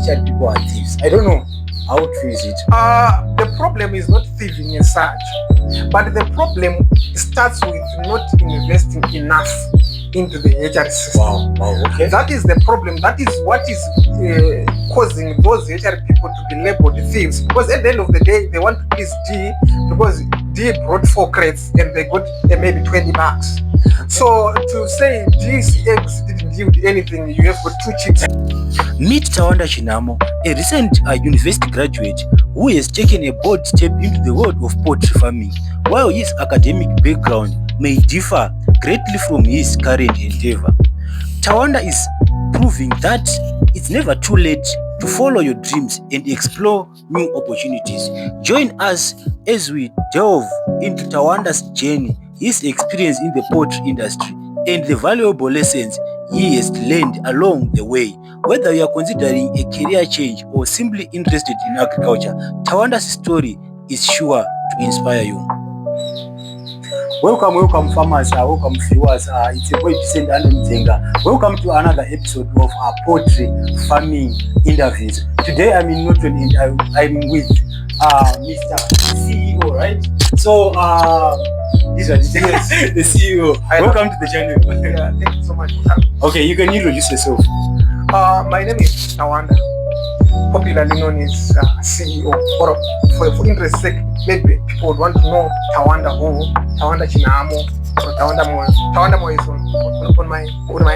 HR people are thieves. I don't know. How true is it? The problem is not thieving as such, but the problem starts with not investing enough into the HR system. Wow, okay. That is the problem. That is what is causing those HR people to be labeled thieves. Because at the end of the day, they want to please D, because D brought 4 crates and they got maybe $20. So to say DCX didn't yield anything, you have got 2 chips. Meet Tawanda Chinamo, a recent university graduate who has taken a bold step into the world of poultry farming. While his academic background may differ greatly from his current endeavor, Tawanda is proving that it's never too late to follow your dreams and explore new opportunities. Join us as we delve into Tawanda's journey, his experience in the poultry industry, and the valuable lessons he has learned along the way. Whether you are considering a career change or simply interested in agriculture, Tawanda's story is sure to inspire you. Welcome farmers, welcome viewers. It's a boy Vincent Mzenga. Welcome to another episode of our poultry farming interviews. Today I'm in Norton and I'm with Mr. CEO, right? So these are the CEO. Welcome to the channel. Yeah, thank you so much. Okay, you can introduce yourself. My name is Tawanda, popularly known as CEO. Or for interest sake, maybe people would want to know Tawanda who, Tawanda Chinamo, or Tawanda Mo. Tawanda Mo is on my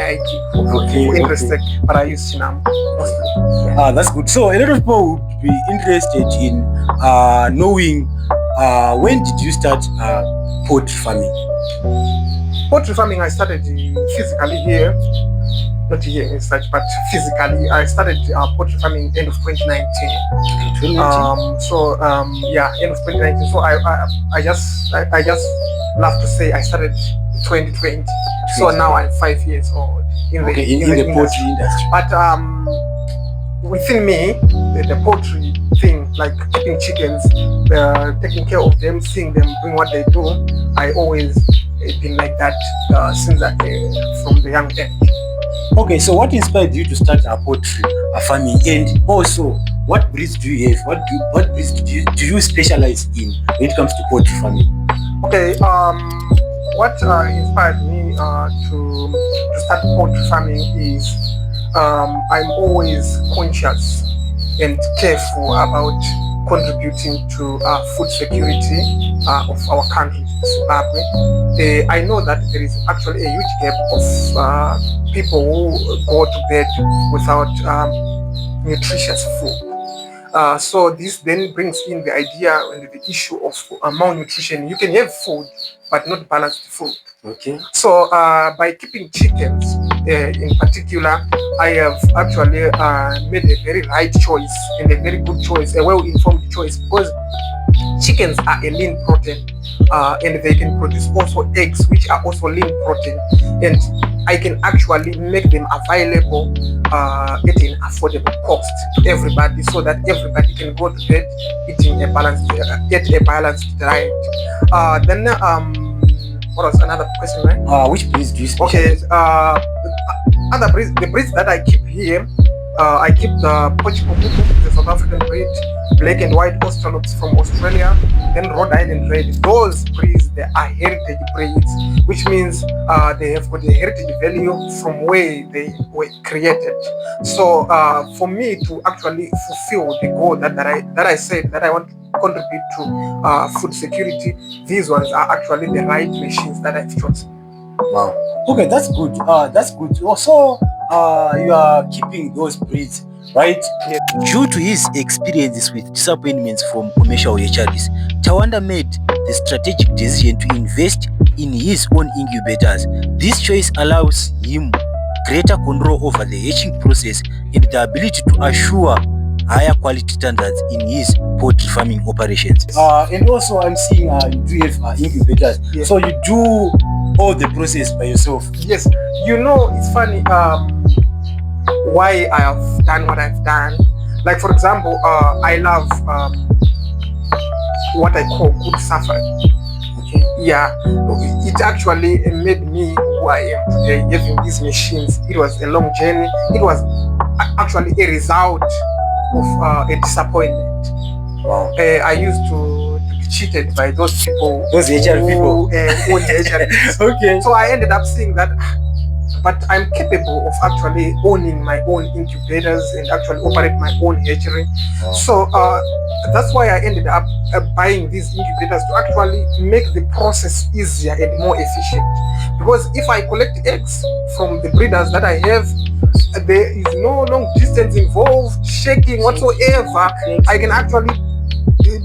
ID. Okay, for interest sake, but I use Chinamo mostly. Yeah. That's good. So a lot of people would be interested in knowing when did you start poultry farming? Poultry farming I started physically here. Not here as such, but physically I started poultry farming end of 2019. Yeah, end of 2019. So I just love to say I started 2020. So now I'm 5 years old in the poultry industry. But within me, the poultry thing, like keeping chickens, taking care of them, seeing them doing what they do, I always been like that since from the young age. Okay, so what inspired you to start a poultry farming, and also what breeds do you have? What breeds do you specialize in when it comes to poultry farming? Okay, what inspired me to start poultry farming is I'm always conscious and careful about contributing to food security of our country, Zimbabwe. I know that there is actually a huge gap of people who go to bed without nutritious food. So this then brings in the idea and the issue of malnutrition. You can have food, but not balanced food. Okay. So by keeping chickens in particular, I have actually made a very right choice and a very good choice, a well-informed choice, because chickens are a lean protein and they can produce also eggs, which are also lean protein, and I can actually make them available at an affordable cost to everybody, so that everybody can go to bed eating a balanced diet. Then what was another question, right? Which breeds do you specialize? Okay, other breeds, the breeds that I keep here, I keep the Portugal, the South African breed, black and white Australops from Australia, then Rhode Island Red. Those breeds, they are heritage breeds, which means they have got a heritage value from where they were created. So for me to actually fulfill the goal that I said that I want to contribute to food security, these ones are actually the right machines that I've chosen. Wow. Okay, that's good. That's good. Also, you are keeping those breeds, right? Yeah. Due to his experiences with disappointments from commercial hatcheries, Tawanda made the strategic decision to invest in his own incubators. This choice allows him greater control over the hatching process and the ability to assure higher quality standards in his poultry farming operations. And also I'm seeing you do have incubators. Yeah. So you do all the process by yourself. Yes. You know, it's funny why I have done what I've done. Like, for example, I love what I call good suffering. Okay. Yeah, it actually made me who I am today, having these machines. It was a long journey. It was actually a result of a disappointment. Wow. I used to be cheated by those people. Those hatchery people. Own hatcheries. Okay. So I ended up seeing that, but I'm capable of actually owning my own incubators and actually operate my own hatchery. Wow. So that's why I ended up buying these incubators to actually make the process easier and more efficient. Because if I collect eggs from the breeders that I have, there is no long distance involved, shaking whatsoever. I can actually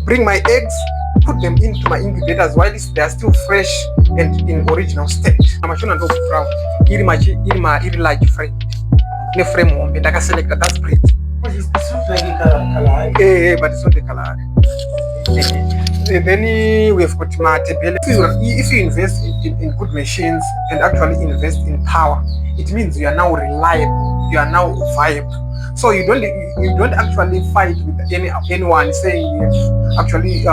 bring my eggs, put them into my incubators while they are still fresh and in original state. Amashona ndo brown. Iri large frame. Ne frame wombe ndakaselect that's great. But it's not like a color. But it's not a color. Then we have got matebele. If you invest in good machines and actually invest in power, it means you are now reliable, you are now viable. So you don't actually fight with anyone saying you actually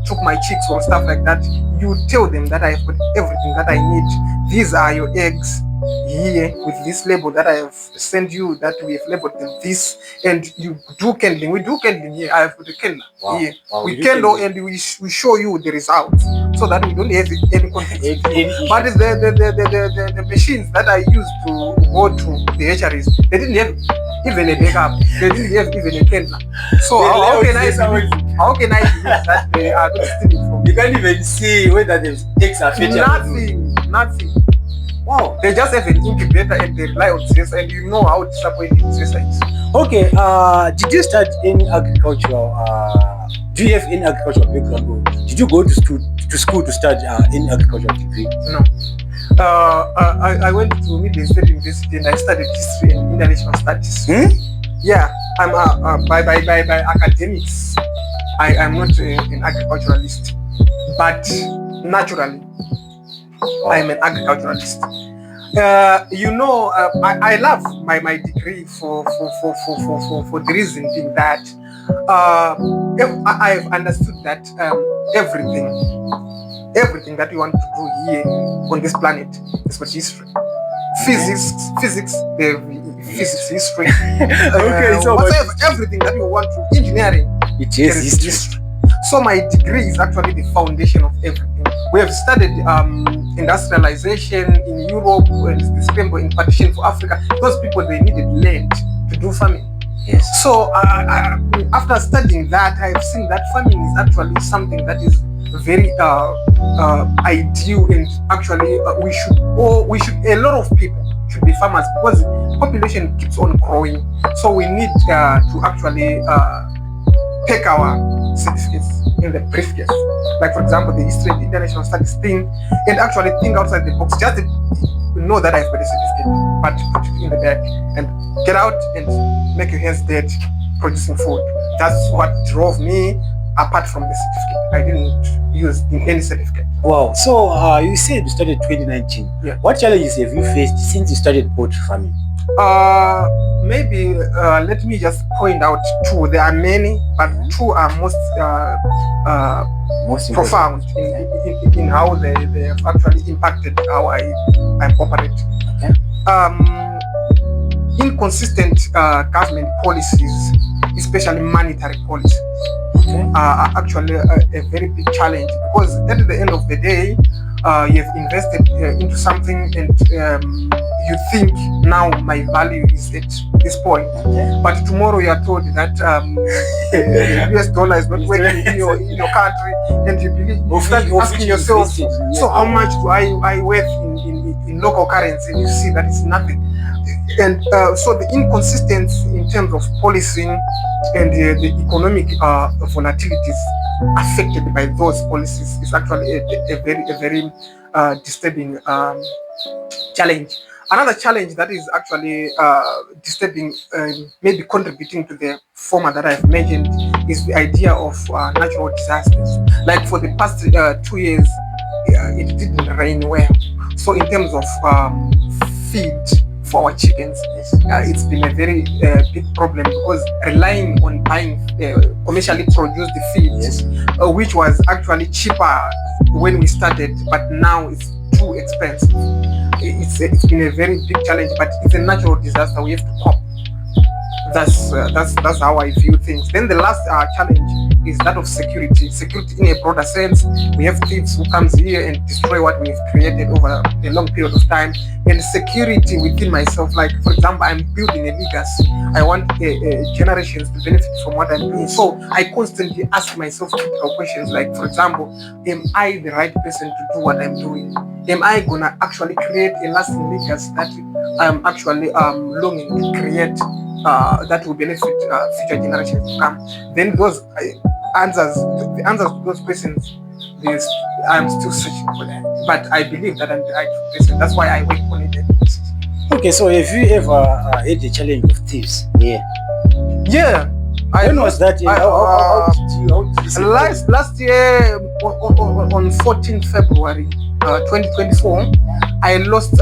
took my chicks or stuff like that. You tell them that I have got everything that I need. These are your eggs here with this label that I have sent you, that we have labeled them this, and you do candling. We do candling here. I have got a candler here. Wow, we candle and we show you the results so that we don't have any conflict. But the machines that I used to go to the hatcheries, they didn't have even a backup. They didn't have even a candler. So how can I believe that they are not stealing from me? You can't even see whether the eggs are featured. Nothing. Wow. They just have an incubator and they rely on Cesa, and you know how disappointing Cesa is. Okay, did you start any agricultural, do you have any agricultural background? Did you go to school to start any agricultural degree? No. I went to Middle State University and I studied history and international studies. Yeah, I'm by academics. I am not an agriculturalist, but naturally, I am an agriculturalist. I love my degree for the reason being that I've understood that everything that we want to do here on this planet is for history. Physics, history. Okay, so everything that we want to engineering, it is history. So my degree is actually the foundation of everything. We have studied industrialization in Europe and the scramble in partition for Africa. Those people, they needed land to do farming. Yes. So after studying that, I have seen that farming is actually something that is very ideal, and actually a lot of people should be farmers because the population keeps on growing. So we need to actually take our certificates in the briefcase. Like for example, the history and international studies thing, and actually think outside the box. Just know that I've got a certificate, but put it in the bag and get out and make your hands dirty producing food. That's what drove me apart from the certificate. I didn't use any certificate. Wow. So you said you started 2019. Yeah. What challenges have you faced since you started poultry farming? Maybe let me just point out two. There are many, but two are most profound in how they have actually impacted how I operate. Okay. Inconsistent government policies, especially monetary policies, are actually a very big challenge, because at the end of the day, you have invested into something and you think now my value is at this point, but tomorrow you are told that US dollar is not working in your country, and you start asking yourself, so how much do I worth in local currency? And you see that it's nothing. And so the inconsistency in terms of policing and the economic volatilities affected by those policies is actually a very disturbing challenge. Another challenge that is actually disturbing, maybe contributing to the former that I've mentioned, is the idea of natural disasters. Like for the past 2 years, it didn't rain well. So in terms of feed for our chickens, it's been a very big problem, because relying on buying commercially produced feed, which was actually cheaper when we started, but now it's too expensive. It's been a very big challenge, but it's a natural disaster. We have to cope. That's how I view things. Then the last challenge is that of security. Security in a broader sense. We have thieves who comes here and destroy what we've created over a long period of time. And security within myself, like for example, I'm building a legacy. I want generations to benefit from what I'm doing. So I constantly ask myself critical questions, like for example, am I the right person to do what I'm doing? Am I gonna actually create a lasting legacy that I'm actually longing to create? That will benefit future generations to come. Then those the answers to those questions, I'm still searching for that. But I believe that I'm the right person. That's why I work on it. Okay, so have you ever had the challenge of thieves? Yeah. Yeah. When was that? How did you say last year on 14th February 2024, I lost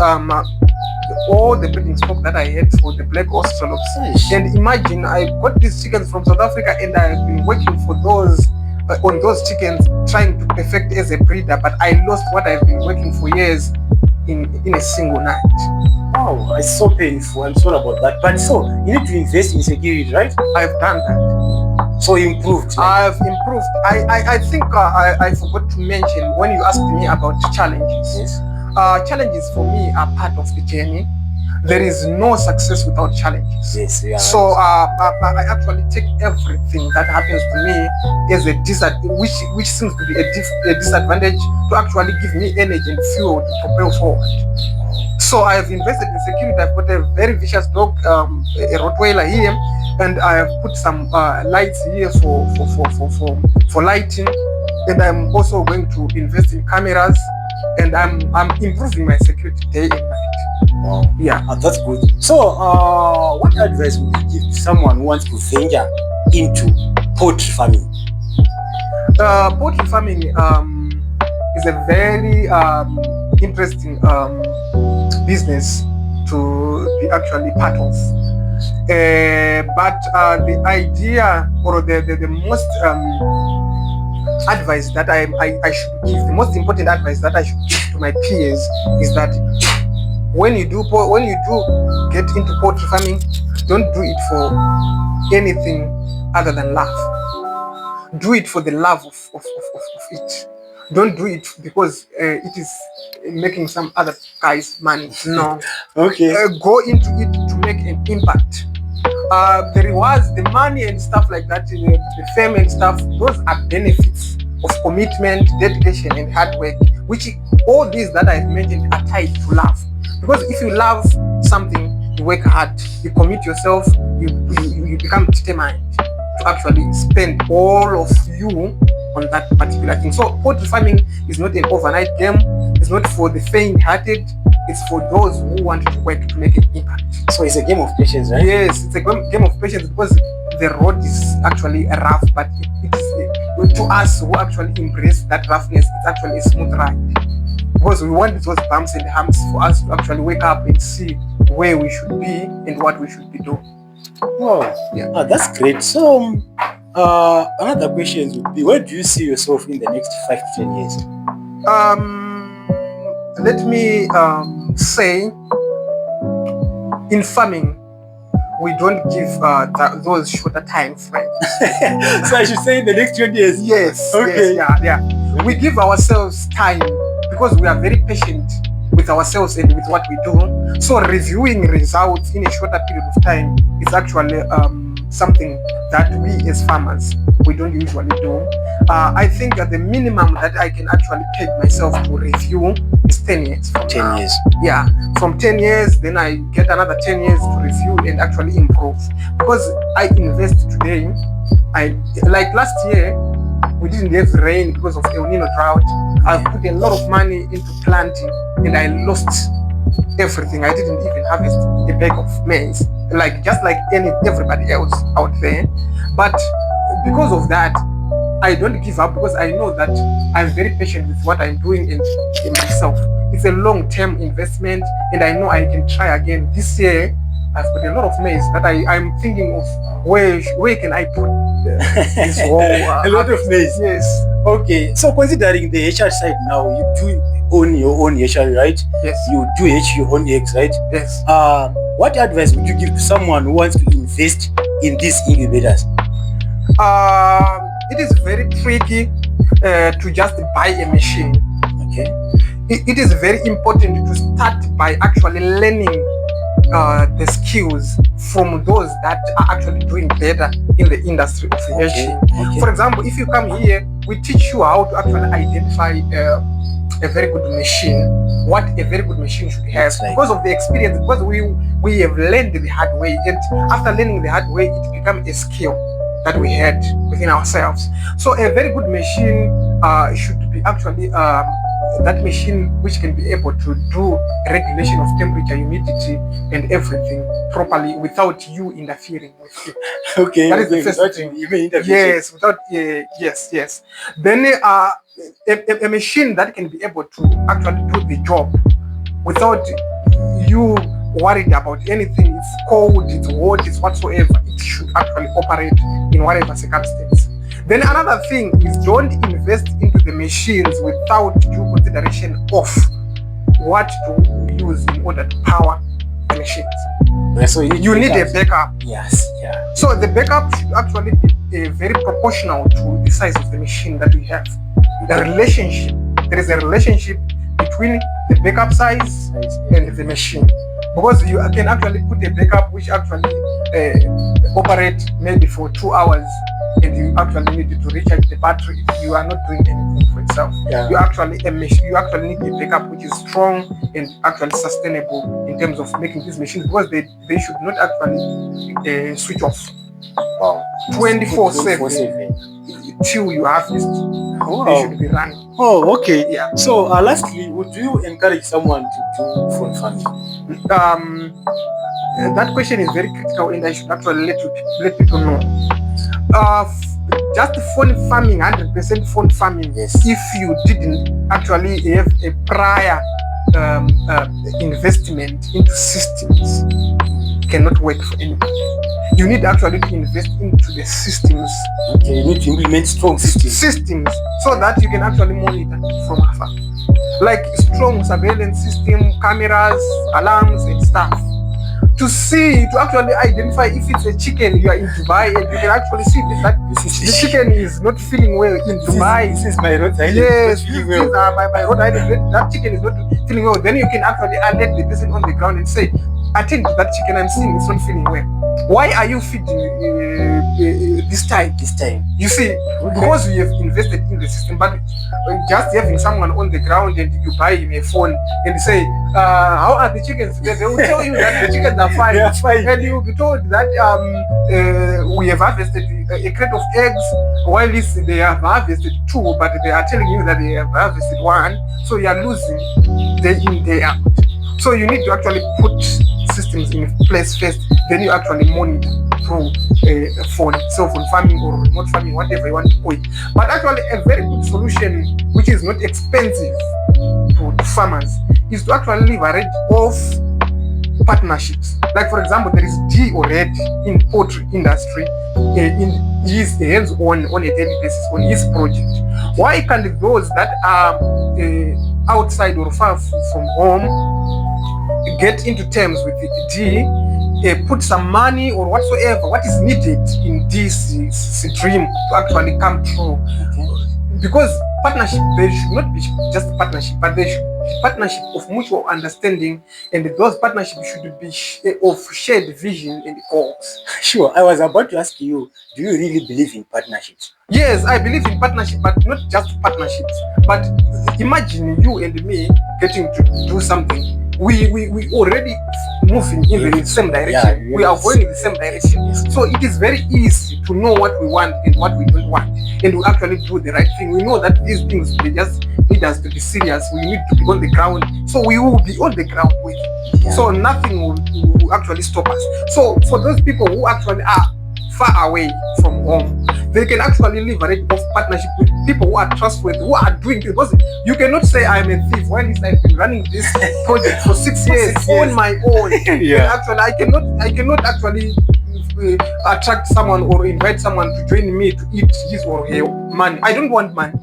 all the breeding stock that I had for the black Australops. And imagine, I got these chickens from South Africa and I've been working for those on those chickens, trying to perfect as a breeder, but I lost what I've been working for years in a single night. Oh, it's so painful. I'm sorry about that. But so you need to invest in security, right? I've done that. So you improved. I've improved. I think I forgot to mention when you asked me about challenges. Yes. Challenges for me are part of the journey. There is no success without challenges. Yes, yeah. So I actually take everything that happens to me as a which seems to be a disadvantage to actually give me energy and fuel to propel forward. So I have invested in security. I've got a very vicious dog, a Rottweiler here, and I have put some lights here for lighting. And I'm also going to invest in cameras, and I'm improving my security day and night. Wow. Yeah, That's good. So, what advice would you give to someone who wants to venture into poultry farming? Poultry farming is a very interesting business to be actually part of. But the idea or the most advice that I should give, the most important advice that I should give to my peers is that when you do get into poultry farming, don't do it for anything other than love. Do it for the love of it. Don't do it because it is making some other guys money. No. Okay. Go into it to make an impact. The rewards, the money and stuff like that, the fame and stuff, those are benefits of commitment, dedication and hard work, which all these that I've mentioned are tied to love. Because if you love something, you work hard, you commit yourself, you become determined to actually spend all of you on that particular thing. So poultry farming is not an overnight game. It's not for the faint-hearted. It's for those who want to work to make an impact. So it's a game of patience, right? Yes, it's a game of patience because the road is actually rough, but it is to us who actually embrace that roughness, it's actually a smooth ride. Because we want those bumps and humps for us to actually wake up and see where we should be and what we should be doing. Wow. Yeah. That's great. So another question would be, where do you see yourself in the next 5 to 10 years? Let me say, in farming, we don't give those shorter time frames. So I should say in the next 20 years? Yes. Okay. Yes, yeah. We give ourselves time because we are very patient with ourselves and with what we do. So reviewing results in a shorter period of time is actually something that we as farmers, we don't usually do. I think that the minimum that I can actually peg myself to review is 10 years. From 10 years. Yeah, from 10 years, then I get another 10 years to review and actually improve. Because I invest today, like last year, we didn't have rain because of El Nino drought. I put a lot of money into planting and I lost everything. I didn't even harvest a bag of maize, just like everybody else out there. But because of that, I don't give up because I know that I'm very patient with what I'm doing in myself. It's a long-term investment and I know I can try again. This year, I've got a lot of maize that I'm thinking of where can I put this whole a lot of maize. Yes. Okay. So considering the HR side now, you do own your own HR, right? Yes. You do hatch your own eggs, right? Yes. what advice would you give to someone who wants to invest in these incubators? It is very tricky to just buy a machine. Okay. It is very important to start by actually learning the skills from those that are actually doing better in the industry of hatching. Okay. For example, if you come here, we teach you how to actually identify a very good machine, what a very good machine should have, because of the experience, because we have learned the hard way, and after learning the hard way, it becomes a skill that we had within ourselves. So a very good machine should be actually that machine which can be able to do regulation of temperature, humidity, and everything properly without you interfering with it. Okay. That is the first thing. Yes, without yes. Then a machine that can be able to actually do the job without you worried about anything. It's cold, it's hot, it's whatsoever. It should actually operate in whatever circumstance. Then another thing is, don't invest into the machines without due consideration of what to use in order to power the machines. So you need a backup. Yes. Yeah. So the backup should actually be very proportional to the size of the machine that we have. There is a relationship between the backup size and the machine, because you can actually put a backup which actually operate maybe for 2 hours, and you actually need to recharge the battery. You are not doing anything for itself. Yeah. You actually need a backup which is strong and actually sustainable in terms of making these machines, because they should not actually switch off. Wow. 24/7 till you have this. They should be running. Oh, okay. Yeah. So lastly, would you encourage someone to do fawn farming? That question is very critical, and I should actually let people know. Just fawn farming, 100% fawn farming. Yes. If you didn't actually have a prior investment into systems, cannot work for anybody. You need actually to invest into the systems. Okay, you need to implement strong systems so that you can actually monitor from afar, like strong surveillance system, cameras, alarms, and stuff, to actually identify if it's a chicken. You are in Dubai, and you can actually see that the chicken is not feeling well in Dubai. This is my Rhode Island. Yes, my Rhode Island. That chicken is not feeling well. Then you can actually alert the person on the ground and say, attend to that chicken. I'm seeing it's not feeling well. Why are you feeding this time? You see, because we have invested in the system. But just having someone on the ground and you buy him a phone and say, how are the chickens? They will tell you that the chickens are fine. They are fine. And you'll be told that we have harvested a crate of eggs, while they have harvested 2, but they are telling you that they have harvested 1. So you are losing day in, day out. So you need to actually put systems in place first, then you actually monitor through cell phone farming or remote farming, whatever you want to call it. But actually a very good solution, which is not expensive to farmers, is to actually leverage off partnerships. Like for example, there is D already in poultry industry, in his hands-on on a daily basis on his project. Why can't those that are outside or far from home get into terms with D, put some money or whatsoever, what is needed in this dream to actually come true? Because partnership, there should not be just partnership, but there should be partnership of mutual understanding, and those partnerships should be of shared vision and goals. Sure, I was about to ask you, do you really believe in partnerships? Yes, I believe in partnership, but not just partnerships. But imagine you and me getting to do something. We already moving in the same direction. Yeah, we are going in the same direction. So it is very easy to know what we want and what we don't want, and we actually do the right thing. We know that these things, they just need us to be serious. We need to be on the ground, so we will be on the ground working. Yeah. So nothing will actually stop us. So for those people who actually are far away from home, they can actually leverage off partnership with people who are trustworthy, who are doing things. Because you cannot say I'm a thief when I've been running this project for 6 years on my own. Yeah. Actually, I cannot actually attract someone or invite someone to join me to eat his or her money. I don't want money.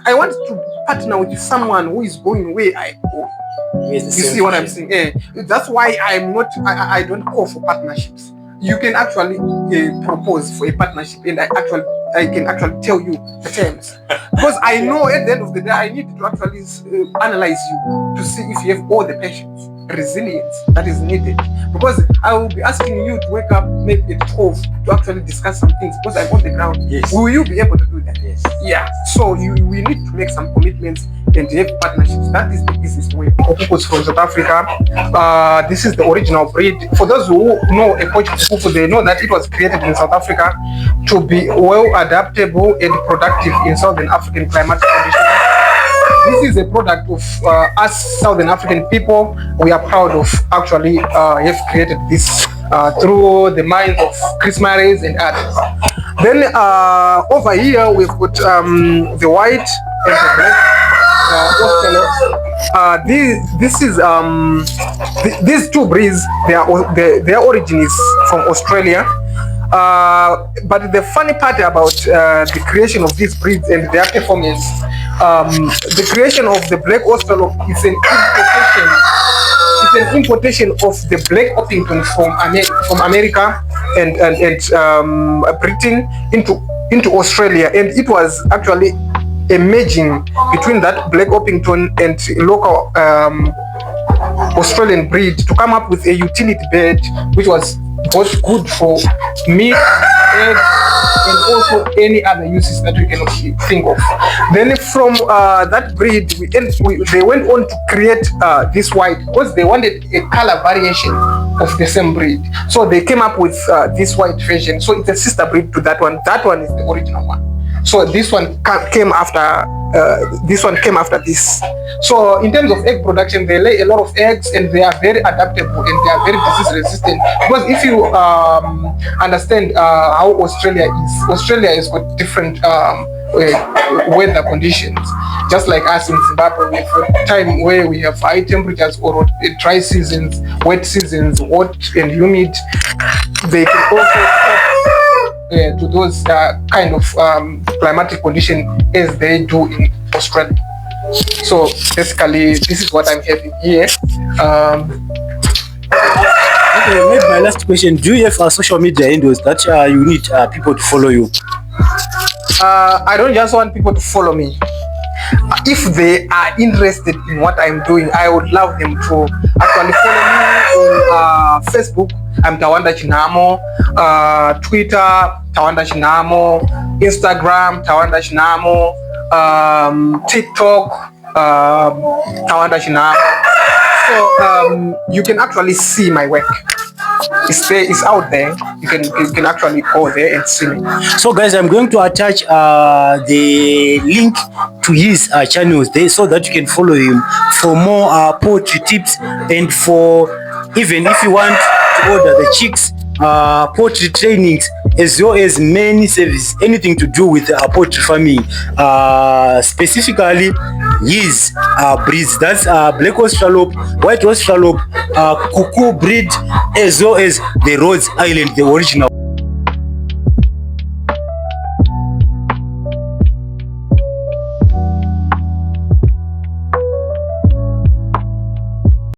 I want to partner with someone who is going where I go. Yes, You see what I'm saying? That's why I'm not. I don't call for partnerships. You can actually propose for a partnership, and I can actually tell you the terms, because I know at the end of the day I need to actually analyze you to see if you have all the patience, resilience that is needed. Because I will be asking you to wake up maybe at 12 to actually discuss some things because I'm on the ground. Yes. Will you be able to do that? Yes. Yeah. So we need to make some commitments and have partnerships. That is the easiest way. Kukus from South Africa. This is the original breed. For those who know a poached kuku, they know that it was created in South Africa to be well adaptable and productive in Southern African climatic conditions. This is a product of us Southern African people. We are proud of actually have created this through the minds of Chris Marais and others. Then over here we've got the white and the black. These two breeds, their origin is from Australia. But the funny part about the creation of these breeds and their performance, the creation of the black Australorp is an importation. It's an importation of the black Orpington from America and Britain into Australia, and it was actually a merging between that black Orpington and local Australian breed to come up with a utility bird which was both good for meat, eggs, and also any other uses that we can think of. Then from that breed, they went on to create this white because they wanted a color variation of the same breed. So they came up with this white version. So it's a sister breed to that one. That one is the original one. So this one came after this. So in terms of egg production, they lay a lot of eggs and they are very adaptable and they are very disease resistant. Because if you understand how Australia has got different weather conditions. Just like us in Zimbabwe, we have a time where we have high temperatures or dry seasons, wet seasons, hot and humid. They can also to those kind of climatic conditions as they do in Australia. So basically, this is what I'm having here. Okay, maybe my last question: do you have social media handles that you need people to follow you? I don't just want people to follow me. If they are interested in what I'm doing, I would love them to actually follow me on Facebook. I'm Tawanda Chinamo, Twitter, Tawanda Chinamo, Instagram, Tawanda Chinamo, TikTok, Tawanda Chinamo. So you can actually see my work. It's out there. You can actually go there and see me. So guys, I'm going to attach the link to his channels there so that you can follow him for more poultry tips, and for even if you want to order the chicks poultry trainings, as well as many services, anything to do with poultry farming, specifically his breeds. That's black Australorp, white Australorp, cuckoo breed, as well as the Rhodes Island, the original.